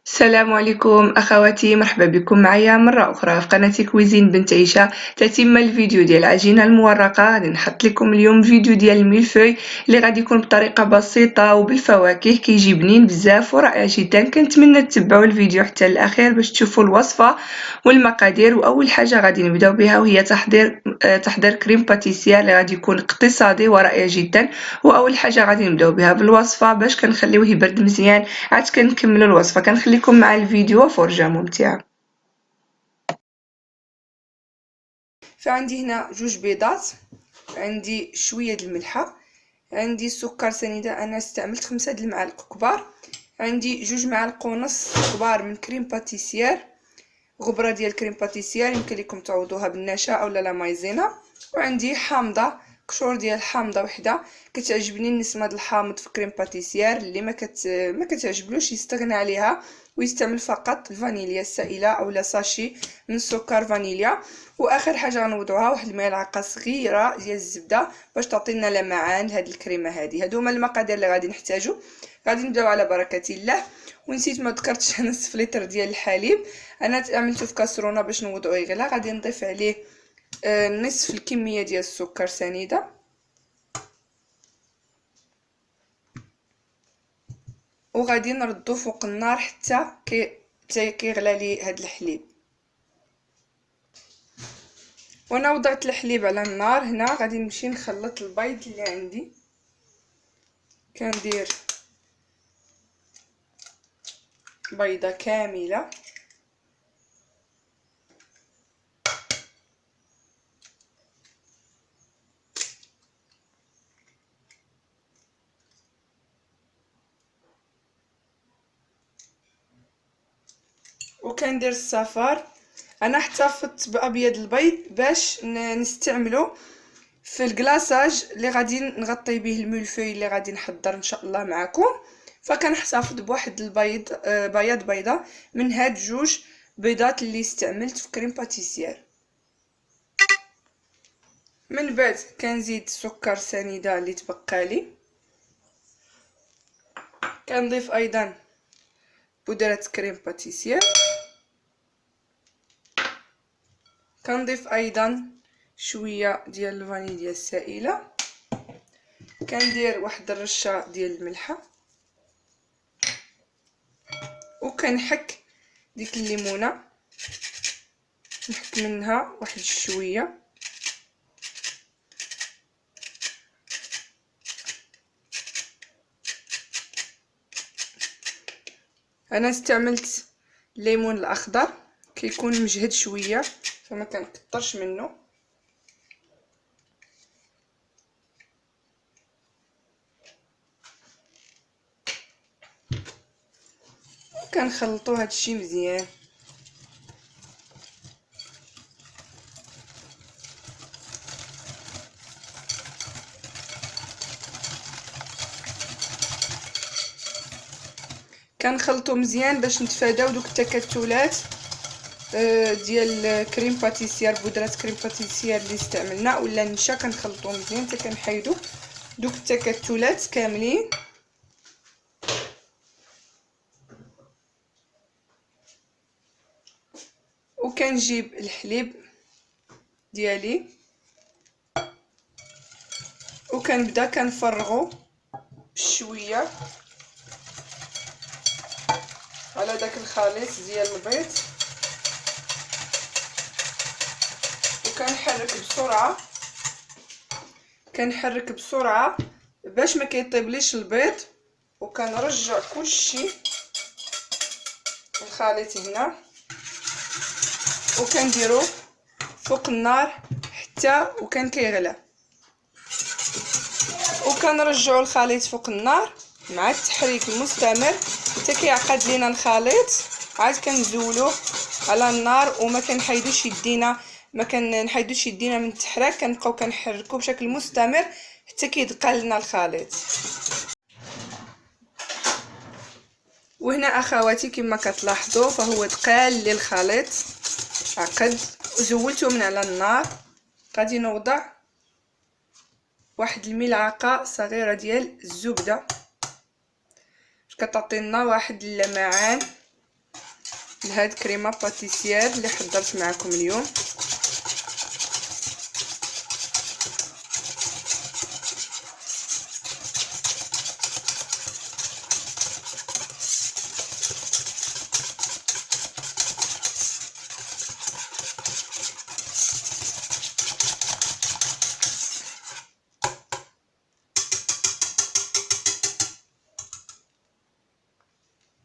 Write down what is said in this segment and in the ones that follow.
السلام عليكم اخواتي، مرحبا بكم معايا مره اخرى في قناه كويزين بنت عيشه. تتم الفيديو ديال العجينه المورقه. غادي نحط لكم اليوم فيديو ديال الميلفوي اللي غادي يكون بطريقه بسيطه وبالفواكه، كيجي بنين بزاف ورائع جدا. كنتمنى تتبعوا الفيديو حتى الاخير باش تشوفوا الوصفه والمقادير. واول حاجه غادي نبداو بها وهي تحضير كريم باتيسير اللي غادي يكون اقتصادي ورائع جدا. واول حاجه غادي نبداو بها بالوصفه باش كنخليوه يبرد مزيان، عاد كنكملوا الوصفه. كنخليكم مع الفيديو، فرجه ممتعه. فعندي هنا جوج بيضات، عندي شويه د الملحه، عندي سكر سنيده انا استعملت 5 د المعالق كبار، عندي 2 معالق ونص كبار من كريم باتيسير، غبره ديال كريم باتيسير يمكن لكم تعوضوها بالنشا اولا لا مايزينا، وعندي حامضه كشور ديال حامضه وحده. كتعجبني النسمه د الحامض في كريم باتيسير، اللي ما كتعجبلوش يستغنى عليها ويستعمل فقط الفانيليا السائله اولا ساشي من سكر فانيليا. واخر حاجه غنوضعوها واحد الملعقه صغيره ديال الزبده باش تعطينا لمعان لهاد الكريمه هذه. هادو هما المقادير اللي غادي نحتاجو. غادي نبداو على بركه الله. ونسيت ما ذكرتش نصف لتر ديال الحليب، انا عملته في كاسرونه باش نوضعو يغلى. غادي نضيف عليه نصف الكميه ديال السكر سنيده، وغادي نردو فوق النار حتى كيغلى لي هاد الحليب. وانا وضعت الحليب على النار. هنا غادي نمشي نخلط البيض اللي عندي. كندير بيضه كامله، وكندير الصفار. انا احتفظت بابيض البيض باش نستعمله في الكلاصاج اللي غادي نغطي به الملفوي اللي غادي نحضر ان شاء الله معكم. فكنحتفظ بواحد البيض بياض بيضه من هاد 2 بيضات اللي استعملت في كريم باتيسير. من بعد كنزيد سكر سنيده اللي تبقى لي، كنضيف ايضا بودره كريم باتيسير، كنضيف ايضا شويه ديال الفانيليا السائله، كندير واحد الرشه ديال الملحه، وكنحك ديك الليمونه، نحك منها واحد شويه. انا استعملت الليمون الاخضر، كيكون مجهد شويه فما كنكترش منه. كنخلطوا هادشي مزيان. كنخلطوا مزيان باش نتفاداو دوك التكتلات ديال كريم باتيسير، بودره كريم باتيسير اللي استعملنا ولا النشا. كنخلطوا مزيان حتى كنحيدوا دوك التكتلات كاملين. وكنجيب الحليب ديالي وكنبدا كنفرغو بشويه على داك الخليط ديال البيض، كنحرك بسرعه باش ما كيطيبليش البيض. وكنرجع كلشي الخليط هنا وكنديرو فوق النار حتى وكان كيغلى، وكنرجعوا الخليط فوق النار مع التحريك المستمر حتى كيعقد لينا الخليط. عاد كنزولوه على النار وما كنحيدوش يدينا، ما كنحيدوش يدينا من التحراك، كنبقاو كنحركو بشكل مستمر حتى كيدقى لنا الخليط. وهنا اخواتي كما كتلاحظوا فهو دقال لي الخليط، عقد وزولته من على النار. غادي نوضع واحد الملعقه صغيره ديال الزبده باش كتعطينا واحد اللمعان لهاد كريمه باتيسير اللي حضرت معكم اليوم.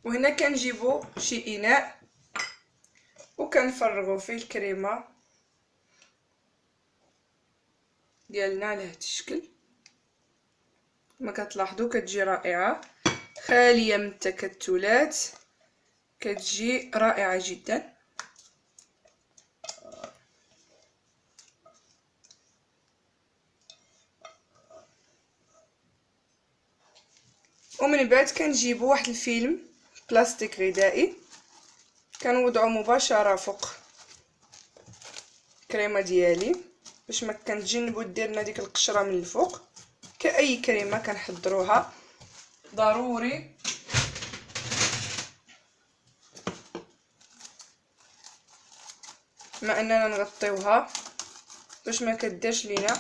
وهنا كنجيبو شي اناء وكنفرغو فيه الكريمه ديالنا على هذا الشكل. كما كتلاحظوا كتجي رائعه، خاليه من التكتلات، كتجي رائعه جدا. ومن بعد كنجيبو واحد الفيلم بلاستيك غذائي كنوضعو مباشره فوق الكريمه ديالي باش ما كنتجنبوا دير لنا ديك القشره من الفوق. كاي كريمه كنحضروها ضروري ما اننا نغطيوها باش ما كديرش لينا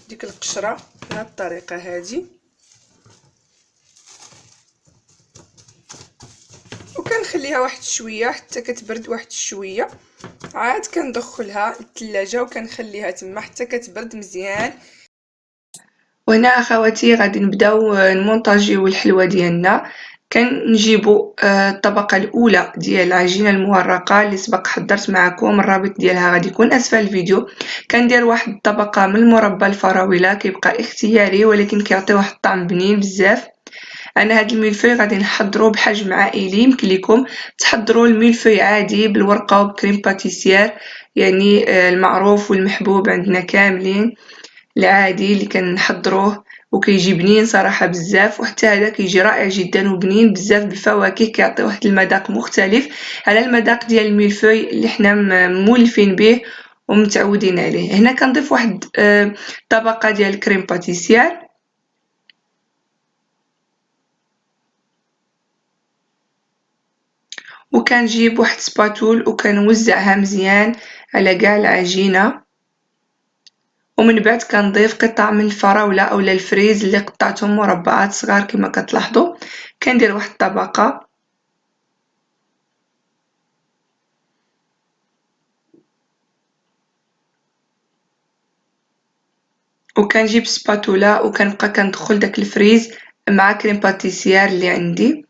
ديك القشره بهذه الطريقه هذه. وكنخليها واحد شويه حتى كتبرد واحد شويه، عاد كندخلها للثلاجه وكنخليها تما حتى كتبرد مزيان. وهنا اخواتي غادي نبداو نمونطاجيو الحلوه ديالنا. كنجيبوا الطبقه الاولى ديال العجينه المورقه اللي سبق حضرت معكم، الرابط ديالها غادي يكون اسفل الفيديو. كندير واحد الطبقه من المربى الفراوله، كيبقى اختياري ولكن كيعطي واحد الطعم بنين بزاف. انا هاد الميلفوي غادي نحضرو بحجم عائلي، يمكن لكم تحضروا الميلفوي عادي بالورقه وبكريم باتيسير، يعني المعروف والمحبوب عندنا كاملين، العادي اللي كنحضروه وكيجي بنين صراحه بزاف. وحتى هذا كيجي رائع جدا وبنين بزاف بالفواكه، كيعطي واحد المذاق مختلف على المذاق ديال الميلفوي اللي حنا مولفين به ومتعودين عليه. هنا كنضيف واحد طبقه ديال الكريم باتيسير، وكنجيب واحد سباتول وكنوزعها مزيان على كاع العجينه. ومن بعد كنضيف قطع من الفراوله اولا الفريز اللي قطعتهم مربعات صغار كما كتلاحظوا. كندير واحد الطبقه وكنجيب سباتولا وكنبقى كندخل داك الفريز مع كريم باتيسير اللي عندي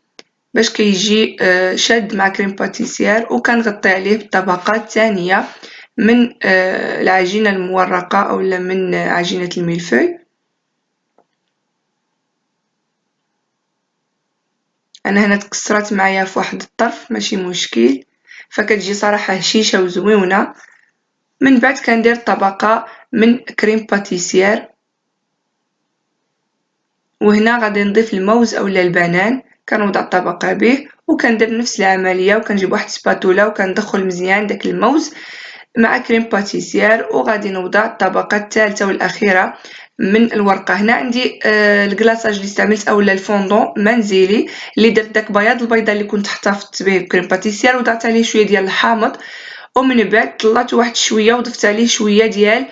باش كيجي شاد مع كريم باتيسير، وكنغطي عليه بالطبقه الثانيه من العجينه المورقه اولا من عجينه الميلفوي. انا هنا تكسرات معايا في واحد الطرف ماشي مشكل، فكتجي صراحه هشيشه وزويونه. من بعد كندير طبقه من كريم باتيسير، وهنا غادي نضيف الموز اولا البنان، كنوضع الطبقه به وكندير نفس العمليه وكنجيب واحد سباتولا وكندخل مزيان داك الموز مع كريم باتيسير، وغادي نوضع الطبقه الثالثه والاخيره من الورقه. هنا عندي الكلاصاج اللي استعملت اولا الفوندون منزلي اللي درت داك بياض البيضه اللي كنت احتفظت به بكريم باتيسير وضعت عليه شويه ديال الحامض، ومن بعد طلعت واحد شويه وضفت عليه شويه ديال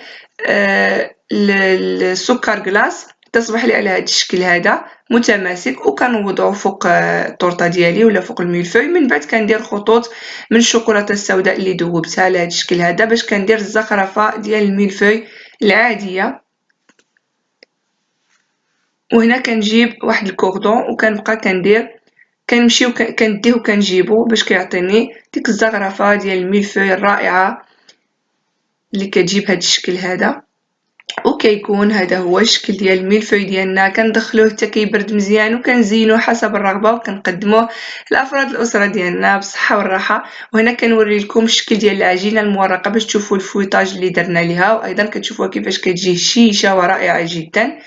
السكر كلاص تصبح لي على هذا الشكل هذا متماسك. وكنوضعه فوق الطورطه ديالي ولا فوق الميلفوي. من بعد كندير خطوط من الشوكولاته السوداء اللي ذوبتها على هذا الشكل هذا باش كندير الزخرفه ديال الميلفوي العاديه. وهنا كنجيب واحد الكوردون وكنبقى كنمشي وكنديه وكنجيبو باش كيعطيني ديك الزغرفه ديال الميلفوي الرائعه اللي كتجي بهذا الشكل هذا. وكيكون هذا هو الشكل ديال الميلفوي ديالنا. كندخلوه حتى كيبرد مزيان وكنزينوه حسب الرغبه وكنقدموه لافراد الاسره ديالنا بالصحه والراحه. وهنا كنوري لكم الشكل ديال العجينه المورقه باش تشوفوا الفويطاج اللي درنا ليها، وايضا كتشوفوها كيفاش كتجي هشيشه ورائعه جدا،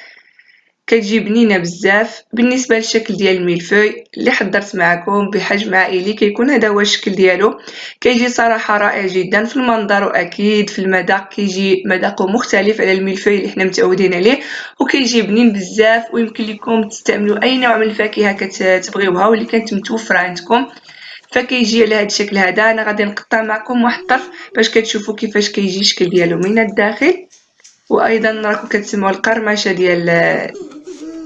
كتجي بنينه بزاف. بالنسبه للشكل ديال الميلفوي اللي حضرت معكم بحجم عائلي كيكون هذا هو الشكل ديالو، كيجي صراحه رائع جدا في المنظر واكيد في المذاق، كيجي مذاقه مختلف على الميلفوي اللي حنا متعودين عليه وكيجي بنين بزاف. ويمكن لكم تستعملوا اي نوع من الفاكهه كتبغيوها واللي كانت متوفره عندكم فكيجي على هذا الشكل هذا. انا غادي نقطع معكم واحد الطرف باش كتشوفوا كيفاش كيجي الشكل ديالو من الداخل. وايضا راكم كتسمعوا القرمشه ديال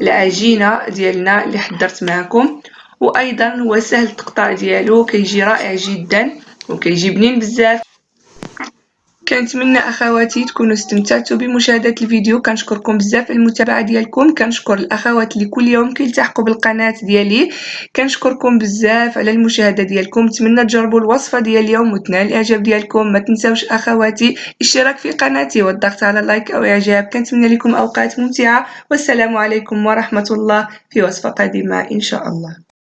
العجينه ديالنا اللي حضرت معكم. وايضا هو سهل التقطاع ديالو، كيجي رائع جدا وكيجي بنين بزاف. كنتمنى اخواتي تكونوا استمتعتوا بمشاهده الفيديو. كنشكركم بزاف على المتابعه ديالكم. كنشكر الاخوات اللي كل يوم كيلتحقوا بالقناه ديالي. كنشكركم بزاف على المشاهده ديالكم. نتمنى تجربوا الوصفه ديال اليوم وتنال الاعجاب ديالكم. ما تنساوش اخواتي الاشتراك في قناتي والضغط على لايك او اعجاب. كنتمنى لكم اوقات ممتعه، والسلام عليكم ورحمه الله في وصفه قادمه ان شاء الله.